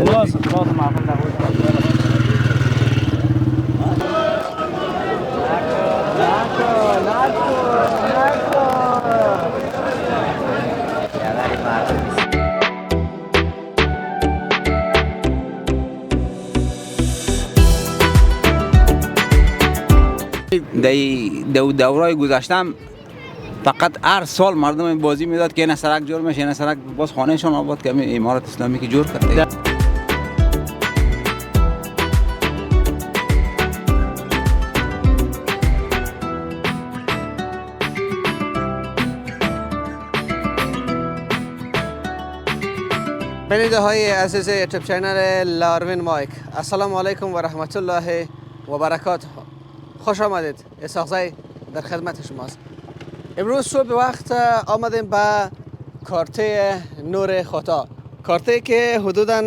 خلاص معقول دورای گذشتم فقط هر سال مردم بازی میداد که این سرک جور میشه، این سرک باز خانهشون آباد که امارات اسلامی که جور کرده. بیننده های عزیز یوتیوب چینل لاروین مایک، السلام علیکم و رحمت الله و برکاته. خوش آمدید. اسحاق زی در خدمت شماست. امروز صبح وقت آمدیم به کارته نور خدا، کارته که حدوداً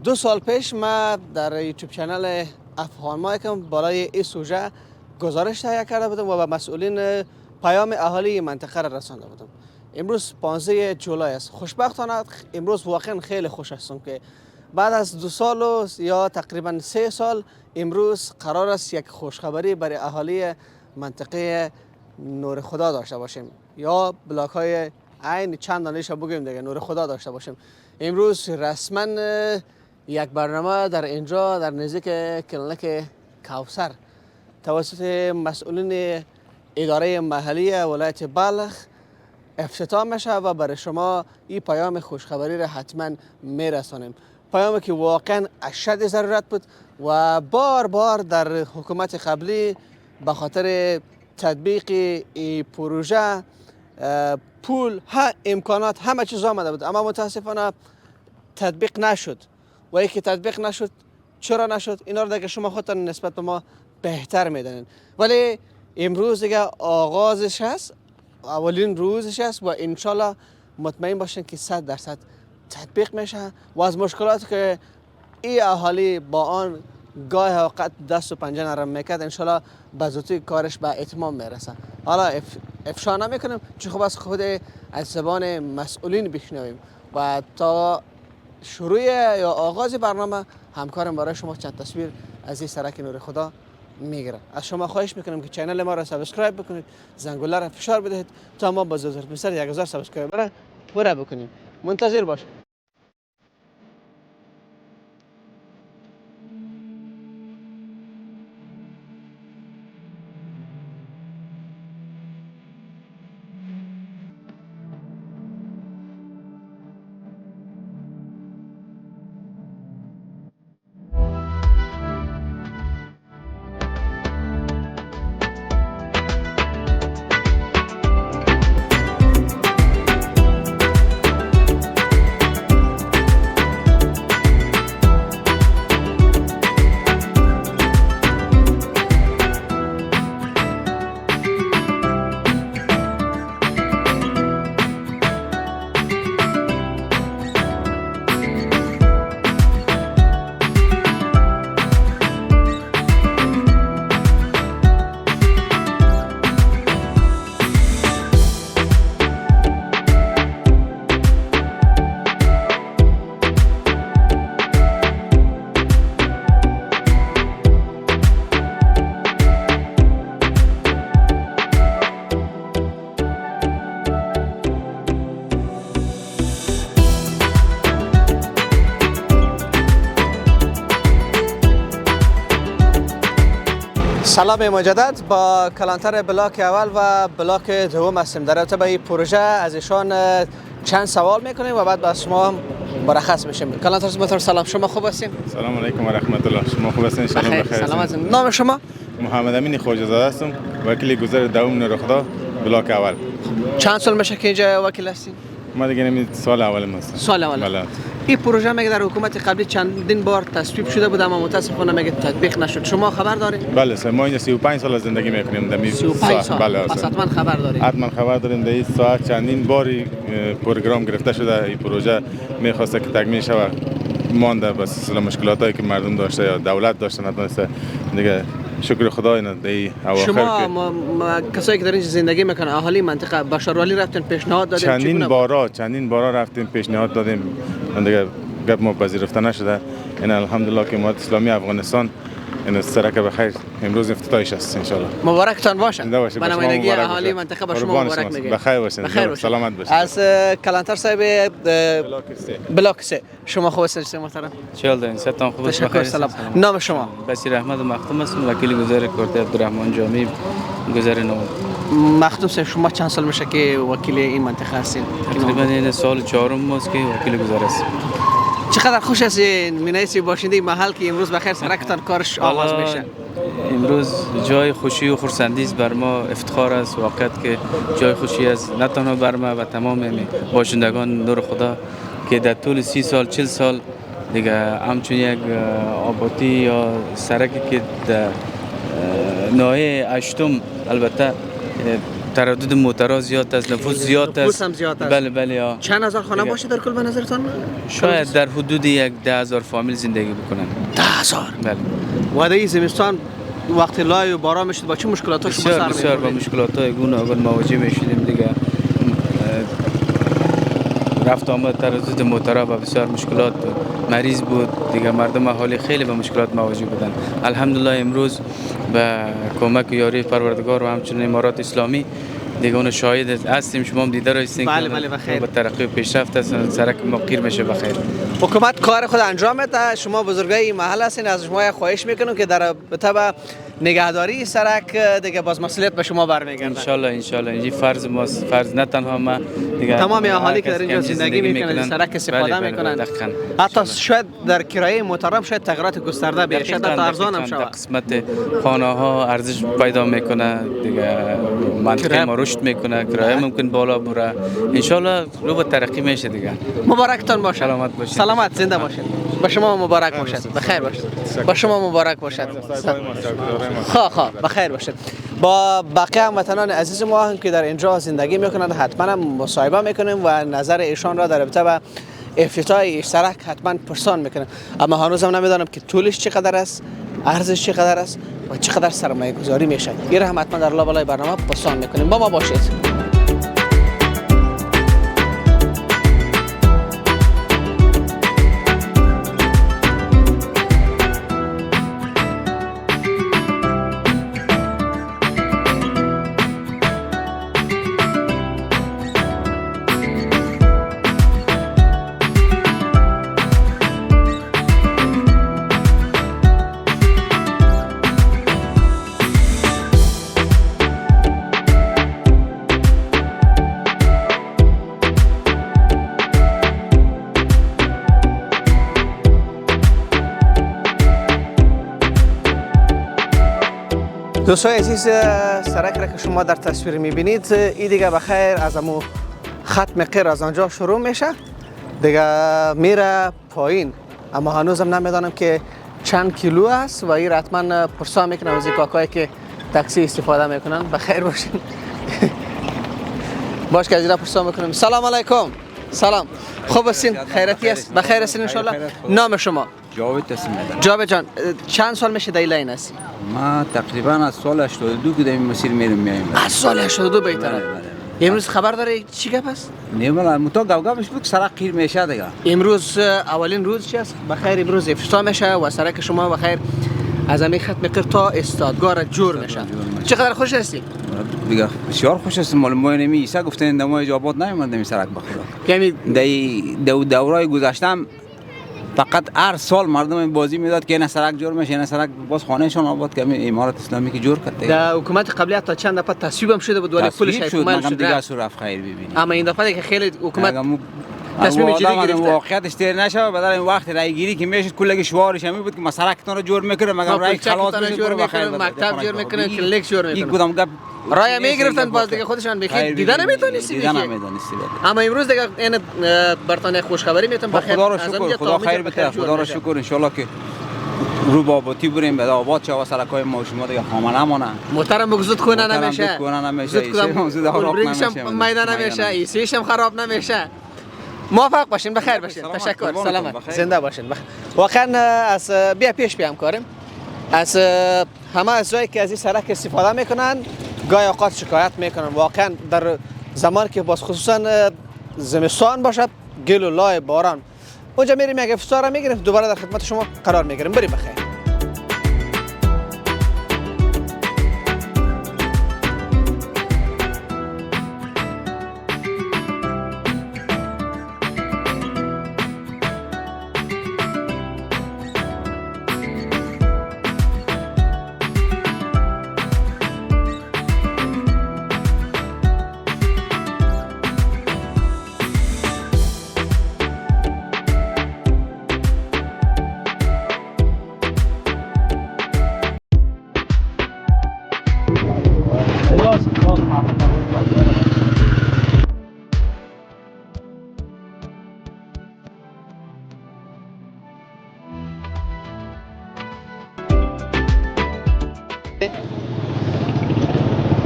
2 سال پیش ما در یوتیوب چینل افغان مایکم بالای این سوژه گزارش تهیه کرده بودم و به مسئولین پیام اهالی منطقه را رسانده بودم. امروز 15 جولای است. خوشبختانه امروز واقعا خیلی خوش هستم که بعد از 2 سال و یا تقریبا 3 سال امروز قرار است یک خوشخبری برای اهالی منطقه نور خدا داشته باشیم، یا بلاک های عین چند دانش بگیم دیگه نور خدا داشته باشیم. امروز رسما یک برنامه در اینجا در نزدیک کلینیک کوثر توسط مسئولین اداره محلی ولایت بلخ افتتاح میشه و برای شما این پیام خوشخبری را حتما میرسانیم. پیامی که واقعا اشد ضرورت بود و بار بار در حکومت قبلی به خاطر تطبیق این پروژه پول امکانات همه چیز آمده بود، اما متاسفانه تطبیق نشد. و اینکه تطبیق نشد چرا نشد اینا رو دیگه شما خودتان نسبت به ما بهتر میدونین. ولی امروز دیگه آغازش هست، اولین روزش است و انشالله مطمئن باشین که 100% تطبیق میشه و از مشکلاتی که این اهالی با آن گاه اوقات دست و پنجه نرم میکرد انشالله به زودی کارش به اتمام میرسه. حالا افشا نمیکنیم چون خب از خود از زبان مسئولین بشنویم و تا شروع یا آغاز برنامه همکارم برای شما چند تصویر از این سرک نور خدا میگیره. از شما خواهش میکنم که چینل ما را سابسکرایب بکنید، زنگوله را فشار بدهید تا ما با زودتر 1000 سابسکرایبر را پوره بکنیم. منتظر باشید. سلام مجدد. با کلانتر بلاک اول و بلاک دوم هستیم. در رابطه با این پروژه از ایشان چند سوال میکنیم و بعد با شما هم مرخص میشیم. کلانتر سلام، شما خوب هستین؟ سلام علیکم و رحمت الله. شما خوب هستین؟ بخیر. سلام هستین. نام شما؟ محمد امین خواجه‌زاده هستم، وکیل گذر دوم نور خدا بلاک اول. چند سال میشه که اینجا وکیل هستین؟ ما دیگه نمی سال اول هستم. سال اول. بله. این پروژه میگه در حکومت قبلی چندین بار تصویب شده بود اما متاسفانه میگه تطبیق نشد. شما خبر دارید؟ بله سر ما اینجا 35 سال زندگی میکنیم در 35 سال. بله. پس حتما خبر دارید. حتما خبر داریم. در این ساعت چندین باری پروگرام گرفته شده. این پروژه میخواسته که تکمیل شود، مانده به سلسله مشکلاتی که مردم داشته یا دولت داشته نتونسته. دیگه شکر خدا اینا دی اواخر شما کسایی که در اینجا زندگی میکنن اهالی منطقه بشاروالی رفتن پیشنهاد دادین؟ چندین بارا رفتیم پیشنهاد دادیم. دیگه گپ ما پذیرفته نشده. این الحمدلله که امارت اسلامی افغانستان این سرک بخیر امروز افتتاحش است ان شاء الله. مبارکتان باشه. زنده باشید. به نمایندگی اهالی منطقه به شما مبارک میگیم. بخیر باشید. سلامت باشید. از کلانتر صاحب بلاک 3 شما خوب هستید محترم؟ چهل دارین ستان خوب است. تشکر. سلام. نام شما؟ بصیر احمد مختوم هستم، وکیل گذار کورت عبدالرحمن جامی گذار نو. مختوم صاحب شما چند سال میشه که وکیل این منطقه هستین؟ تقریبا این سال چهارم ماست که وکیل گذار است. چقدر خوش هستین مینایسی باشنده محل که امروز بخیر سرکتان کارش آغاز میشه؟ امروز جای خوشی و خرسندی است بر ما، افتخار است واقعیت که جای خوشی است نه تنها بر ما و تمام باشندگان نور خدا که در طول 30 سال 40 سال دیگه همچون یک آبادی یا سرکی که در ناحیه هشتم البته تردد موترها زیاد است، نفوس زیاد است. بله بله. چند هزار خانه باشه در کل به نظرتان؟ شاید در حدود یک 10,000 فامیل زندگی بکنن. 10,000. بله. وعده زمستان وقتی لای و باران میشد با چه مشکلاتی شما سر بسیار با مشکلات‌های گوناگون مواجه میشدیم دیگه. رفت آمد تردد موترها و بسیار مشکلات مریض بود دیگه، مردم اهالی خیلی با مشکلات مواجه بودن. الحمدلله امروز به کمک و یاری پروردگار و همچنین امارات اسلامی دیگه اون شاهد هستیم، شما هم دیده رسیدین. بله بله بخیر. با ترقی و پیشرفت است، سرک مقیر میشه بخیر. حکومت کار خود انجام میده، شما بزرگای محل هستین، از شما خواهش میکنم که در تبع نگهداری سرک دیگه باز مسئولیت به شما برمیگرده. ان شاء الله این فرض ماست، فرض نه تنها ما دیگه تمام اهالی که در اینجا زندگی میکنن سرک استفاده میکنن. حتی شاید در کرایه محترم شاید تغییرات گسترده بشه، شاید در ارزان هم شود. قسمت خانه ها ارزش پیدا میکنه دیگه، منطقه ما رشد میکنه، کرایه ممکن بالا بره. ان شاء الله رو به ترقی میشه دیگه. مبارکتان باشه. سلامت باشید. سلامت زنده باشید. با شما مبارک باشد. بخیر باشید. با شما مبارک باشد. بخیر باشید. با بقیه هموطنان عزیز ما هم که در اینجا زندگی میکنند حتما مصاحبه میکنیم و نظر ایشان را در رابطه با افتتاح سرک حتما پرسان میکنیم. اما هنوزم نمیدانم که طولش چقدر است، ارزش چقدر است و چقدر سرمایه گذاری میشه. این را هم حتما در لابلای برنامه پرسان میکنیم. با ما باشید. دوستای عزیز، سرک را که شما در تصویر میبینید این دیگه بخیر از امو ختم قیر از آنجا شروع میشه دیگه میره پایین، اما هنوزم نمیدانم که چند کیلو است و این حتما پرسا میکنم از این کاکایی که تاکسی استفاده میکنن. بخیر باشین. باش که از این پرسا میکنم. سلام علیکم. سلام. خوب هستین؟ خیرتی است؟ بخیر هستین ان شاء الله؟ نام شما؟ جاوید اسم میدم. جاوید جان چند سال میشه در این هستی؟ ما تقریبا از سال 82 که در این مسیر میایم. از سال 82 به این طرف. امروز خبر داره چی گپ است؟ نه والا متو گاوگاوش بود سرک قیر میشه دیگه. امروز اولین روز چی است؟ بخیر امروز افتتاح میشه و سرک شما بخیر از همین ختم قیر تا استادگار جور میشه. چقدر خوش هستی؟ دیگه بسیار خوش هستم. مال ما نمیشه گفتن دمای آباد نمیموندم سرک بخورم. یعنی دورای گذشتم فقط هر سال مردم بازی میداد که این سرک جور میشه، این سرک باز خانهشون آباد که امارات اسلامی که جور کرده. در حکومت قبلی تا چند دفعه تصویب هم شده بود ولی پولش اکمال شده. دیگه سرف خیر ببینید. اما این دفعه که خیلی حکومت تصمیم جدی گرفته واقعیتش تیر نشه بدل این وقت رای گیری که میشد کلگی شعارش همین بود که ما سرکتون رو جور میکنه مگر رای خلاص میشه بخیر مکتب جور میکنه کلیک جور میکنه. این کدام گپ رای میگرفتن باز دیگه خودشان بخیر دیدن نمیتونستی دیدن نمیدونستی. اما امروز دیگه این برتانه خوشخبری میتونم بخیر. خدا رو شکر، خدا خیر بده، خدا رو شکر ان شاء الله که رو با آبادی بریم به آباد چه و سرکای ما شما دیگه خامه نمونه. محترم بگذود کنه نمیشه. زود خراب نمیشه. میدان نمیشه. ایسیش هم خراب نمیشه. موفق باشین، بخیر باشین. تشکر. سلامت. زنده باشین. واقعا از بیا پیش بیام کارم. از همه از جایی که از این سرک استفاده میکنن گاهی اوقات شکایت میکنن. واقعا در زمان که باز خصوصا زمستان باشد گل و لای باران اونجا میریم یک افطار میگیریم، دوباره در خدمت شما قرار میگیریم. بریم بخیر.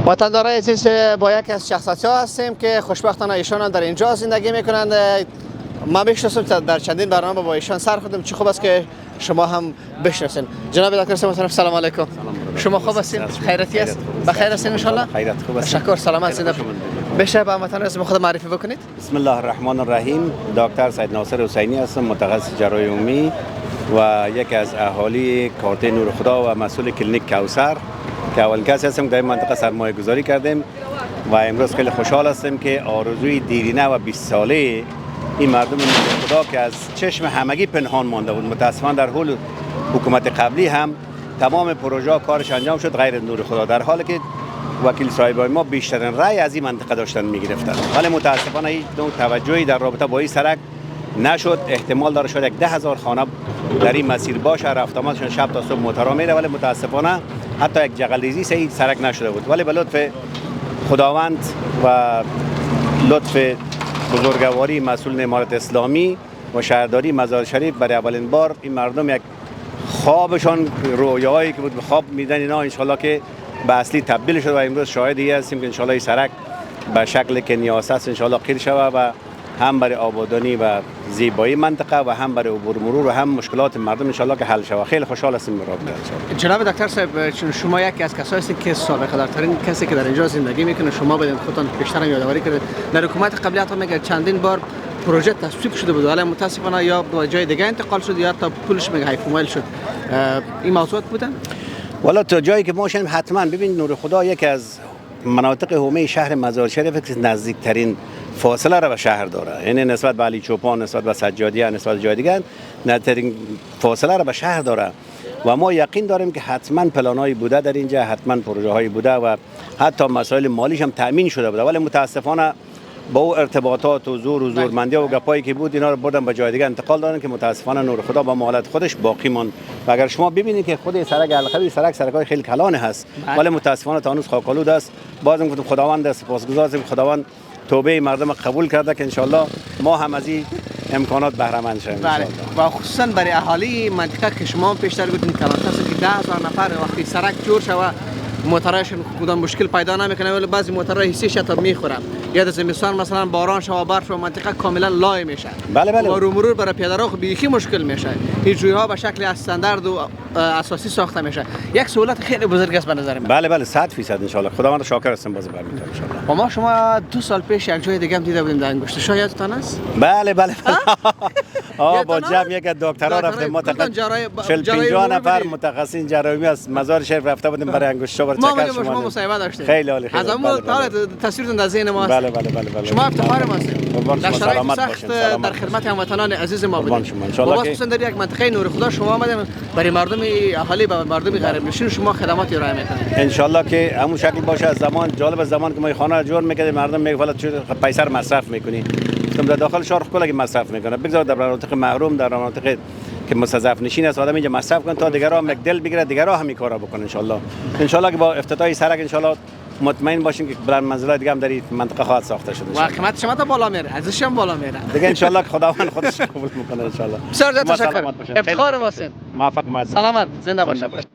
وطندارای عزیز، با یکی از شخصیت‌ها هستیم که خوشبختانه ایشان هم در اینجا زندگی میکنند. ما میشناسیم، در چندین برنامه با ایشان سر خوردیم. چه خوب است که شما هم بشناسین. جناب دکتر سیمون، سلام علیکم. شما خوب هستین؟ خیرتی است؟ بخیر هستین ان شاء الله؟ خیرت خوب است. تشکر، سلامت زنده. بشه با هموطنان اسم خود معرفی بکنید. بسم الله الرحمن الرحیم. دکتر سید ناصر حسینی هستم، متخصص جراحی عمومی و یکی از اهالی کارت نور خدا و مسئول کلینیک کوثر که اولین کسی هستم که در این منطقه سرمایه گذاری کردیم و امروز خیلی خوشحال هستیم که آرزوی دیرینه و 20 ساله این مردم نور خدا که از چشم همگی پنهان مانده بود، متاسفانه در حول حکومت قبلی هم تمام پروژه کارش انجام شد غیر نور خدا، در حالی که وکیل صاحبای ما بیشترین رأی از این منطقه داشتن میگرفتن، ولی متاسفانه هیچ نوع توجهی در رابطه با این سرک نشد. احتمال داره شاید 10,000 خانه در این مسیر باشه، رفتاماتشون شب تا صبح موتورا میره، ولی متاسفانه حتی یک جغل‌ریزی سه سرک نشده بود. ولی به لطف خداوند و لطف بزرگواری مسئول امارت اسلامی و شهرداری مزار شریف برای اولین بار این مردم یک خوابشان، رویاهایی که بود خواب میدن اینا انشالله که به اصلی تبدیل شد و امروز شاهدی هستیم که انشالله این سرک به شکل که نیاز است انشالله قیر شود و هم برای آبادانی و زیبایی منطقه و هم برای عبور مرور و هم مشکلات مردم انشالله که حل شود. خیلی خوشحال هستیم به رابطه. جناب دکتر صاحب، چون شما یکی از کسایی هستید که سابقه دارترین کسی که در اینجا زندگی میکنه، شما بدین خودتان بیشتر هم یادآوری کردید در حکومت قبلی حتی میگه چندین بار پروژه تصویب شده بود ولی متاسفانه یا به جای دیگه انتقال شد یا تا پولش میگه هیفومایل شد. این موضوعات بودن؟ والا تا جایی که ما شدیم حتما ببین نور خدا یکی از مناطق حومه شهر مزار شریف که نزدیکترین فاصله را به شهر داره، یعنی نسبت به علی چوپان، نسبت به سجادیه، نسبت به جای دیگر نزدیکترین فاصله را به شهر داره و ما یقین داریم که حتما پلانایی بوده در اینجا، حتما پروژه هایی بوده و حتی مسائل مالیش هم تامین شده بوده، ولی متاسفانه با او ارتباطات و زور و زورمندی و گپایی که بود اینا رو بردن به جای دیگه انتقال دادن که متاسفانه نور خدا با مالت خودش باقی ماند. و اگر شما ببینید که خود سرک الخوی سرکای خیلی کلان هست ولی متاسفانه تا هنوز خاکالود است. بازم گفتم خداوند سپاسگزار هستیم، خداوند توبه مردم قبول کرده که انشالله ما هم از این امکانات بهره مند شویم. بله، و خصوصا برای اهالی منطقه که شما پیشتر گفتین کلانتر است که 10,000 نفر وقتی سرک جور شوه موتورایشون کدام مشکل پیدا نمیکنه، ولی بعضی موتورها حسیش تا میخورن. یاد زمستان مثلا باران شوا برف و منطقه کاملا لای میشه. بله بله. و مرور برای پیاده‌رو بیخی مشکل میشه. این جوی‌ها به شکل استاندارد و اساسی ساخته میشه. یک سهولت خیلی بزرگ است به نظر من. بله بله 100% ان شاء الله. خداوند شاکر هستم باز برمی‌دارم ان شاء الله. و ما شما 2 سال پیش یک جای دیگه هم دیده بودیم در انگشت شاه، یادتان است؟ بله بله. با جمع یک دکترا رفتیم ما تقریبا 50 نفر متخصصین جراحی از مزار شریف رفته بودیم برای انگشت شاه ما شما مصاحبه داشتیم. خیلی عالی. از اون تصویرتون در ذهن ما است. بله بله بله. شما افتخار ما هستید. در شرایط سخت در باشین. خدمت هموطنان عزیز ما بودید. و خصوصا در یک منطقه نور خدا شما آمدید برای مردم اهالی و مردم غریب نشین شما خدمات ارائه میکنید. ان شاء الله که همون شکل باشه. از زمان جالب از زمان که ما خانه جور میکردیم مردم میگه والا چه پیسر مصرف میکنی. گفتم در داخل شهر کلا که مصرف میکنه. بگذار در مناطق محروم، در مناطق که مستضعف نشین است آدم اینجا مصرف کنه تا دیگرها هم دل بگیره، دیگرها هم این کارا بکنه ان شاء الله. ان شاء الله که با افتتاح سرک ان شاء الله مطمئن باشیم که بلند منزله دیگه هم در این منطقه خواهد ساخته شده. و قیمت شما تا بالا میره، ارزش هم بالا میره. دیگه ان شاء الله که خداوند خودش قبول میکنه ان شاء الله. بسیار تشکر. افتخار واسه. موفق باشید. سلامت زنده باشید.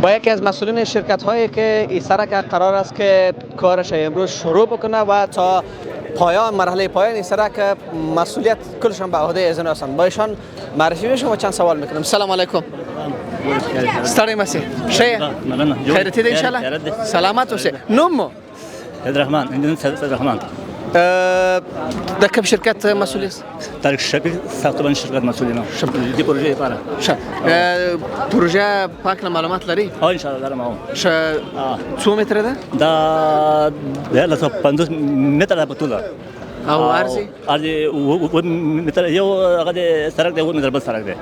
با یکی از مسئولین شرکت هایی که این سرک قرار است که کارش امروز شروع بکنه و تا پایان مرحله پایان این سرک مسئولیت کلشان به عهده از هستند. با ایشان معرفی میشم و چند سوال میکنم. سلام علیکم. ستاره مسیح شیخ خیرتی ده انشالله سلامت باشه. نمو عبدالرحمن عندنا عبدالرحمن در کم شرکت مسئولی است؟ در شرکت ساختمان شرکت مسئولی ما دی پروژه پاره پروژه پاک معلومات لري؟ ان شاء الله دارم اهو 2 متر ده؟ دا 250 متر په طول او ارزي؟ ارزي متر یو هغه سرک دی متر بل سرک دی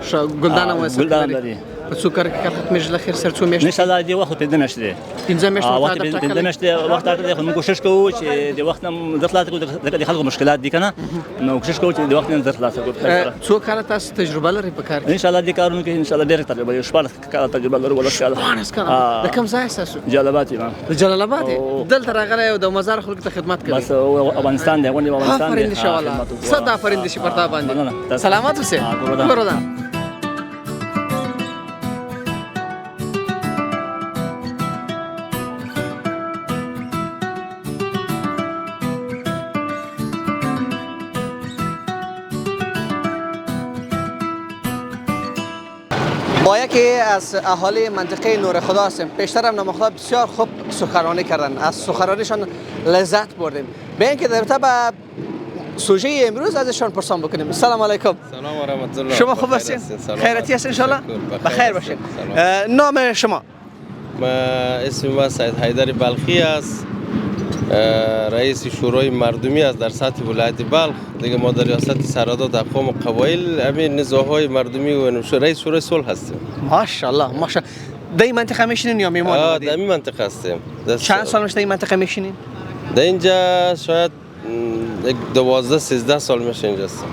ګلدان او ګلدان لري په څو کار کې ختمېږي لخر سر څو میاشتې ان شاء الله دی وخت پنځه میاشتې دی 15 میاشتې پنځه میاشتې وخت راکړي خو موږ کوشش کوو چې د وخت نه د خلاص کوو د خلکو مشکلات دي کنه نو کوشش کوو چې د وخت نه د خلاص کوو. څو کال تاسو تجربه لري په کار کې؟ ان شاء الله د کارونو کې ان شاء الله ډېر تجربه شپږ کال تجربه لرو ولا ان د کوم ځای تاسو؟ جلال آباد ما د جلال آباد دلته راغلی او د مزار خلکو ته خدمت کوي. بس افغانستان دی غونډه افغانستان آفرین دي شواله صد آفرین دي پرتا باندې سلامت اوسه ګوردا. با یکی از اهالی منطقه نور خدا هستیم. پیشتر هم نامخدا بسیار خوب سخنرانی کردن، از سخنرانیشان لذت بردیم. به اینکه در رابطه با سوژه امروز ازشان پرسان بکنیم. سلام علیکم. سلام و رحمت الله. شما خوب هستین؟ خیرتی هستین ان شاء الله؟ بخیر باشین. نام شما؟ اسم ما سید حیدر بلخی است. رئیس شورای مردمی است در سطح ولایت بلخ. دیگه ما در ریاست سرادات اقوام و قبایل همین نزاع‌های رئیس شورای صلح هستیم. ماشاءالله ماشاءالله. در این منطقه میشینین یا میمان اومدین؟ در این منطقه هستیم. چند سال میشه در این منطقه میشینین؟ در اینجا شاید 12-13 سال میشه اینجا هستیم.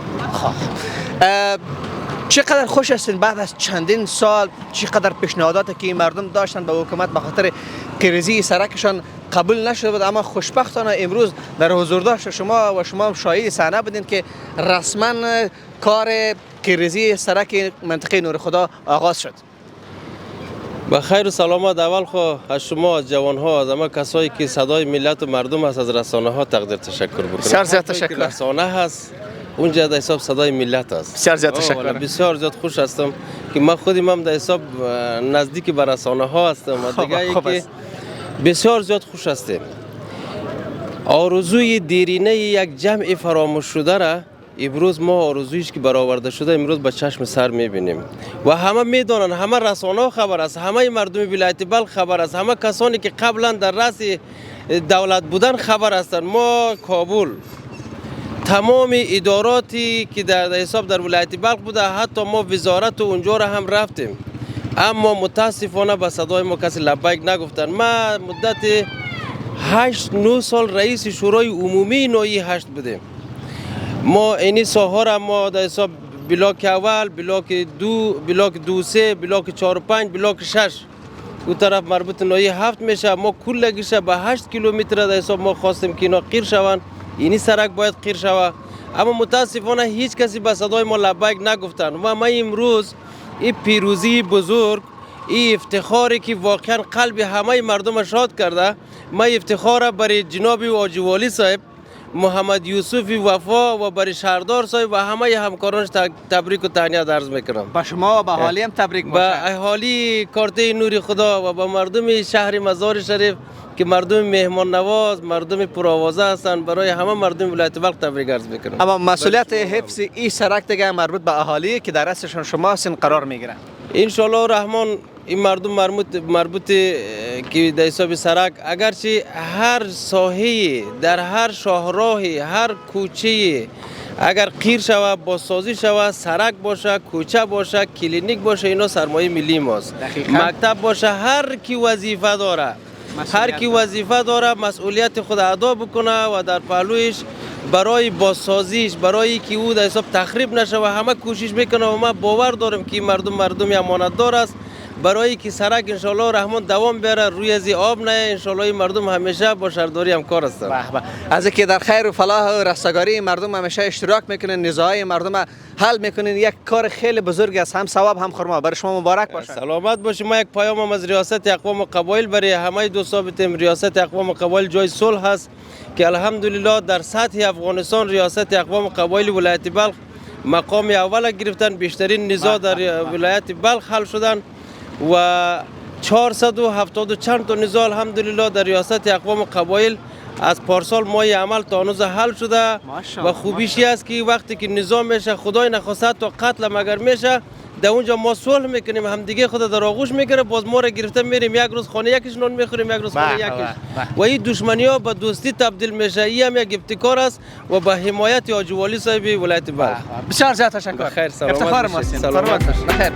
چقدر خوش هستین بعد از چندین سال چقدر پیشنهاداتی که مردم داشتن به حکومت به خاطر پیروزی سرکشان قبول نشده بود، اما خوشبختانه امروز در حضور داشت شما و شما هم شاهد صحنه بودین که رسما کار پیروزی سرک منطقه نور خدا آغاز شد. با خیر و سلامت. اول خو از شما از جوان ها از همه کسایی که صدای ملت و مردم هست از رسانه ها تقدیر تشکر بکنم. بسیار زیاد تشکر. رسانه هست اونجا در حساب صدای ملت است. بسیار زیاد تشکر. بسیار زیاد خوش هستم که من خودم هم در حساب نزدیک به رسانه ها هستم و دیگه که بسیار زیاد خوش هستیم. آرزوی دیرینه یک جمع فراموش شده را امروز ما آرزویش که برآورده شده امروز با چشم سر میبینیم و همه میدونن، همه رسانه خبر است، همه مردم ولایت بلخ خبر است، همه کسانی که قبلا در رأس دولت بودن خبر هستند. ما کابل تمام اداراتی که در حساب در ولایت بلخ بوده، حتی ما وزارت و اونجا را هم رفتیم، اما متاسفانه به صدای ما کسی لبیک نگفتن. ما مدت 8-9 سال رئیس شورای عمومی نوعی 8 بودیم. ما اینی ساحه را ما در حساب بلاک اول، بلاک دو، بلاک 2-3، بلاک 4-5، بلاک 6 اون طرف مربوط نوعی 7 میشه. ما کلگیش به 8 کیلومتر در حساب ما خواستیم که اینا قیر شوند، اینی سرک باید قیر شود، اما متاسفانه هیچ کسی به صدای ما لبیک نگفتن. و ما امروز این پیروزی بزرگ، این افتخاری که واقعا قلب همه مردم شاد کرده، ما افتخار برای جناب واجوالی صاحب، محمد یوسف وفا و برای شهردار صاحب و همه همکارانش تبریک و تهنیت عرض میکنم. با شما و به اهالی هم تبریک باشه. با اهالی کارته نور خدا و با مردم شهر مزار شریف که مردم مهمان نواز، مردم پرآوازه هستند، برای همه مردم ولایت بلخ تبریک عرض میکنم. اما مسئولیت حفظ این سرک دیگه مربوط به اهالی که در دستشون شما هستین قرار میگیره. ان شاء الله رحمان این مردم مربوط که در حساب سرک، اگرچه هر ساحه در هر شاهراهی هر کوچه اگر قیر شود، بازسازی شود، سرک باشه، کوچه باشه، کلینیک باشه، اینا سرمایه ملی ماست. مکتب باشه، هر کی وظیفه داره، هر کی وظیفه داره مسئولیت خود ادا بکنه و در پهلویش برای بازسازیش، برای که او در حساب تخریب نشه و همه کوشش میکنه و ما باور دارم که مردم امانتدار است برای که سرک ان شاء الله رحمان دوام بیاره، روی از آب نه، ان شاء الله مردم همیشه با شهرداری همکار هستند. از اینکه در خیر و فلاح و رستگاری مردم همیشه اشتراک میکنین، نزاعی مردم حل میکنین، یک کار خیلی بزرگ است، هم ثواب هم خرما. برای شما مبارک باشه. سلامت باشید. ما یک پیام از ریاست اقوام قبایل برای همه دوست ثابتیم. ریاست اقوام قبایل جای صلح است که الحمدلله در سطح افغانستان ریاست اقوام قبایل ولایت بلخ مقام اول گرفتن. بیشترین نزاع در ولایت بلخ حل شدن و 470 چند تا نزاع الحمدلله در ریاست اقوام قبایل از پارسال ماه عمل تا هنوز حل شده و خوبیش است که وقتی که نزاع میشه خدای نخواست تا قتل مگر میشه در اونجا ما صلح میکنیم، هم دیگه خود در آغوش میگیره، باز ما را گرفته میریم، یک روز خانه یکیش نون میخوریم، یک روز خانه یکیش و این دشمنی ها به دوستی تبدیل میشه. این هم یک ابتکار است و به حمایت حاجی والی صاحب ولایت بلخ. بسیار زیاد تشکر. خیر، سلامت افتخار باشید. ماستین. سلامت باشید. بخیر.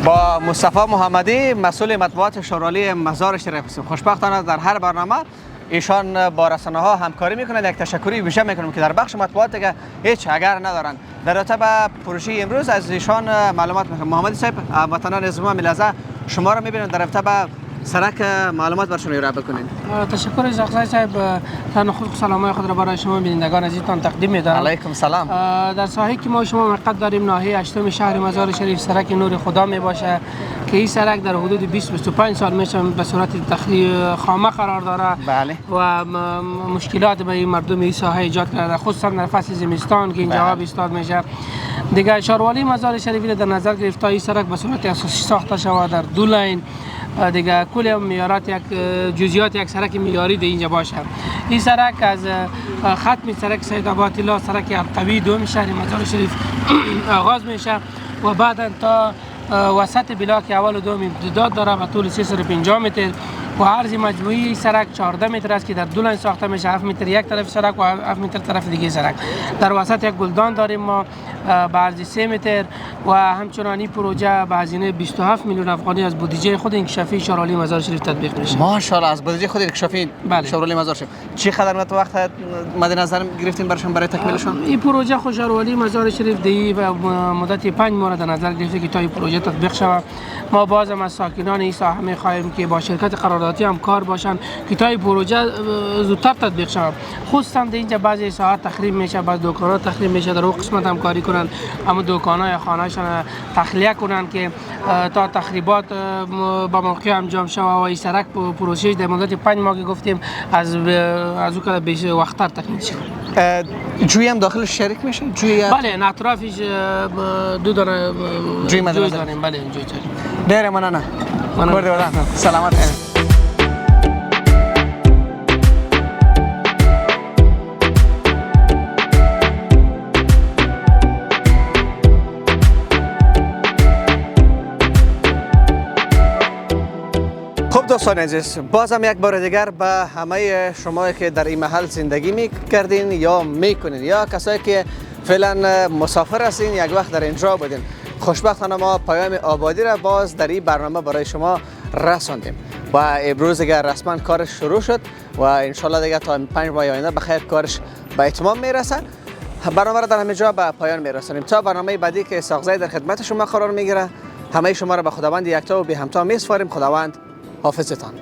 با مصطفی محمدی مسئول مطبوعات شورالی مزار شریف هستیم. خوشبختانه در هر برنامه ایشان با رسانه ها همکاری میکنند. یک تشکری ویژه میکنم که در بخش مطبوعات دیگه هیچ اگر ندارن. در رابطه با پروژه امروز از ایشان معلومات میکنم. محمدی صاحب، وطنان عزیز ملازه شما را میبینن در رابطه با سرک معلومات برشون ارائه بکنین. تشکر از آقای صاحب. تن خود سلامای خود را برای شما بینندگان عزیزتان تقدیم می‌دارم. علیکم سلام. در ساحلی که ما شما موقت داریم ناحیه 8 شهر مزار شریف سرک نور خدا می باشه که این سرک در حدود 20-25 سال میشه به صورت خامه قرار داره. بله. و مشکلات به مردم این ساحه ایجاد کرده، خصوصا در فصل زمستان که این جواب ایستاد میشه. دیگه شهروالی مزار شریف در نظر گرفت تا این سرک به صورت اساسی ساخته شود در دو لاین. دیگه کل معیارات یک جزئیات یک سرک معیاری در اینجا باشه. این سرک از ختم سرک سید آباد الی سرک القوی دوم شهر مزار شریف آغاز میشه و بعدا تا وسط بلاک اول و دوم امتداد داره و طول 350 متر و عرض مجموعی سرک 14 متر است که در دو لاین ساخته میشه. 7 متر یک طرف سرک و 7 متر طرف دیگه سرک. در وسط یک گلدان داریم ما به عرض 3 متر و همچنان این پروژه به هزینه 27 میلیون افغانی از بودجه خود انکشافی شهروالی مزار شریف تطبیق میشه. ماشاءالله، از بودجه خود انکشافی شهروالی مزار شریف. چه قدر وقت مد نظر گرفتین برشون برای تکمیلشون؟ این پروژه خود شهروالی مزار شریف دی و مدت 5 ماه در نظر گرفته که تا این پروژه تطبیق شود. ما بازم از ساکنان این ساحه می‌خواهیم که با شرکت قراردادی همکار باشن که تا این پروژه زودتر تطبیق شود. خصوصا در اینجا بعضی ساحات تخریب میشه، بعضی دکانات تخریب میشه، در اون قسمت همکاری کنن، اما دکان‌ها یا خانه‌هاشون تخلیه کنن که تا تخریبات با موقع انجام شود و این سرک پروژه در مدت 5 ماه که گفتیم از او که بیشتر وقت‌تر تکمیل شه. جوی هم داخل شریک میشه؟ جوی بله، اطرافش دو دانه جوی داریم. بله، جوی داریم. نه ممنون. سلامت. خب دوستان عزیز، بازم یک بار دیگر به همه شما که در این محل زندگی میکردین یا میکنین یا کسایی که فعلا مسافر هستین یک وقت در اینجا بودین، خوشبختانه ما پیام آبادی را باز در این برنامه برای شما رساندیم و امروز دیگر رسما کارش شروع شد و انشالله دیگر تا 5 ماه آینده بخیر کارش به اتمام میرسه. برنامه را در همه جا به پایان میرسانیم تا برنامه بعدی که ساغزی در خدمت شما قرار میگیره. همه شما را به خداوند یکتا و بی همتا میسپاریم. خداوند حافظتان.